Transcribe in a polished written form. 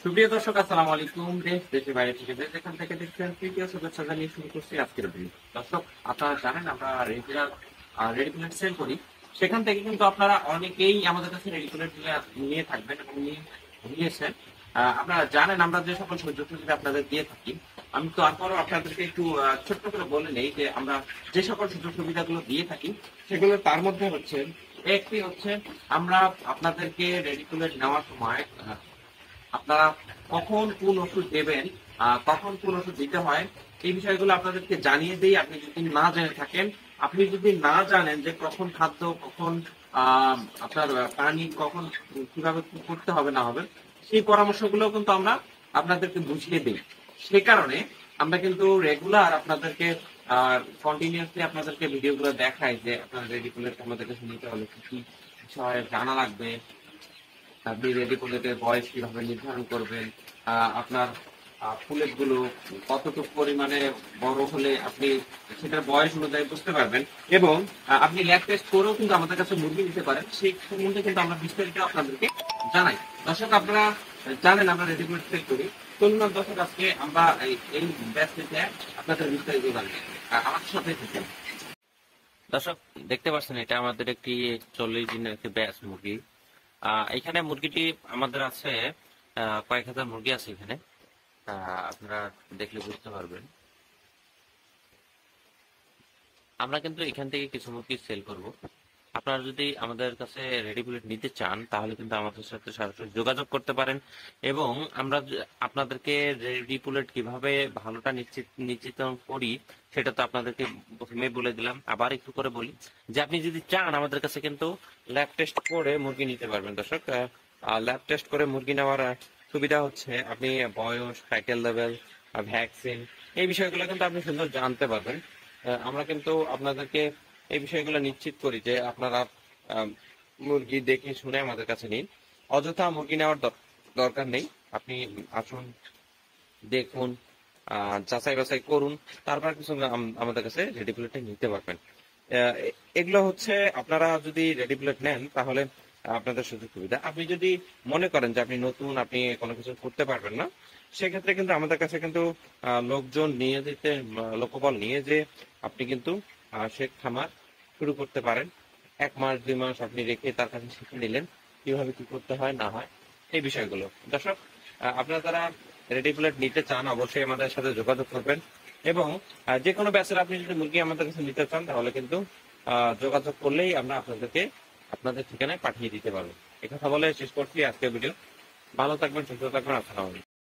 সুপ্রিয় দর্শক, আসসালামু আলাইকুম। দেশ দেশের বাইরে থেকে যে যেখান থেকে দেখছেন, তৃতীয় শুভেচ্ছা জানিয়ে শুরু করছি আজকের ভিডিও। দর্শক, আপনারা জানেন আমরা রেগুলার রেডিমেড সেল করি। সেখান থেকে কিন্তু আপনারা অনেকেই আমাদের কাছে রেডিমেড নিয়ে থাকবেন এবং নিয়েছেন। আপনারা জানেন আমরা যে সকল সুযোগ সুবিধা আপনাদের দিয়ে থাকি। আমি তো তারপরও আপনাদেরকে একটু ছোট্ট করে বলে নেই যে আমরা যে সকল সুযোগ সুবিধাগুলো দিয়ে থাকি সেগুলো তার মধ্যে হচ্ছে একটি হচ্ছে আমরা আপনাদেরকে রেডিমেড নেওয়ার সময় আপনারা কখন কোন ওষুধ দেবেন, কখন কোন ওষুধ দিতে হয়, এই বিষয়গুলো আপনাদেরকে জানিয়ে দিই। আপনি যদি না জেনে থাকেন, আপনি যদি না জানেন যে কখন খাদ্য, কখন আপনার পানি, কখন কিভাবে কি করতে হবে না হবে, সেই পরামর্শগুলো কিন্তু আমরা আপনাদেরকে বুঝিয়ে দিই। সে কারণে আমরা কিন্তু রেগুলার আপনাদেরকে কন্টিনিউয়াসলি আপনাদেরকে ভিডিওগুলো দেখাই যে আপনার রেডিকুলেট আমাদের কাছে নিতে হলে কি কি বিষয় জানা লাগবে। আপনি রেডিকুলেটের বয়স কিভাবে নির্ধারণ করবেন, আপনার ফুলের গুলো কতটুকু পরিমাণে বড় হলে আপনি সেটার বয়স অনুযায়ী বুঝতে পারবেন, এবং আপনি ল্যাব টেস্ট করেও কিন্তু আমাদের কাছে মুরগি নিতে পারেন। সেই সম্বন্ধে কিন্তু আমরা বিস্তারিত আপনাদেরকে জানাই। দর্শক, আপনারা জানেন আমরা রেডিকুলেট সেল করি। চলুন না দর্শক, আজকে আমরা এই ব্যাচ থেকে আপনাদের বিস্তারিত জানবো। আমাদের সাথে থেকে দর্শক, দেখতে পাচ্ছেন এটা আমাদের একটি 40 দিনের একটি ব্যাচ মুরগি। এখানে মুরগিটি আমাদের আছে, কয়েক হাজার মুরগি আছে এখানে। আপনারা দেখলে বুঝতে পারবেন। আমরা কিন্তু এখান থেকে কিছু মুরগি সেল করব। আপনারা যদি আমাদের কাছে রেডি বুলেট নিতে চান তাহলে কিন্তু আমাদের সাথে সরাসরি যোগাযোগ করতে পারেন, এবং আমরা আপনাদেরকে রেডি বুলেট কিভাবে ভালোটা নিশ্চিত নিশ্চিত করি সেটা তো আপনাদেরকে প্রথমে বলে দিলাম। আবার একটু করে বলি যে আপনি যদি চান আমাদের কাছে কিন্তু ল্যাব টেস্ট করে মুরগি নিতে পারবেন। দর্শক, ল্যাব টেস্ট করে মুরগি নেওয়ার সুবিধা হচ্ছে আপনি বয়স, টাইটেল লেভেল, ভ্যাকসিন, এই বিষয়গুলো কিন্তু আপনি সুন্দর জানতে পারবেন। আমরা কিন্তু আপনাদেরকে এই বিষয়গুলো নিশ্চিত করি যে আপনারা মুরগি দেখে শুনে আমাদের কাছে নিন। অযথা মুরগি নেওয়ার দরকার নেই। আপনি আসুন, দেখুন, যাচাই বাছাই করুন, তারপর কিছু আমাদের কাছে রেডি প্লেটে নিতে পারবেন। এগুলো হচ্ছে আপনারা যদি রেডি প্লেট নেন তাহলে আপনাদের সুযোগ সুবিধা। আপনি যদি মনে করেন যে আপনি নতুন, আপনি কোনো কিছু করতে পারবেন না, সেক্ষেত্রে কিন্তু আমাদের কাছে কিন্তু লোকজন নিয়ে যেতে, লোকবল নিয়ে যে আপনি কিন্তু সে খামার শুরু করতে পারেন। 1 মাস 2 মাস আপনি রেখে তার কাছে শিখে নিলেন কিভাবে কি করতে হয় না হয় এই বিষয়গুলো। দর্শক, আপনারা যারা রেডি প্লেট নিতে চান অবশ্যই আমাদের সাথে যোগাযোগ করবেন, এবং যে কোনো ব্যাচের আপনি যদি মুরগি আমাদের কাছে নিতে চান তাহলে কিন্তু যোগাযোগ করলেই আমরা আপনাদেরকে আপনাদের ঠিকানায় পাঠিয়ে দিতে পারবো। এই কথা বলে শেষ করছি আজকের ভিডিও। ভালো থাকবেন, সুস্থ থাকবেন। আসসালামু আলাইকুম।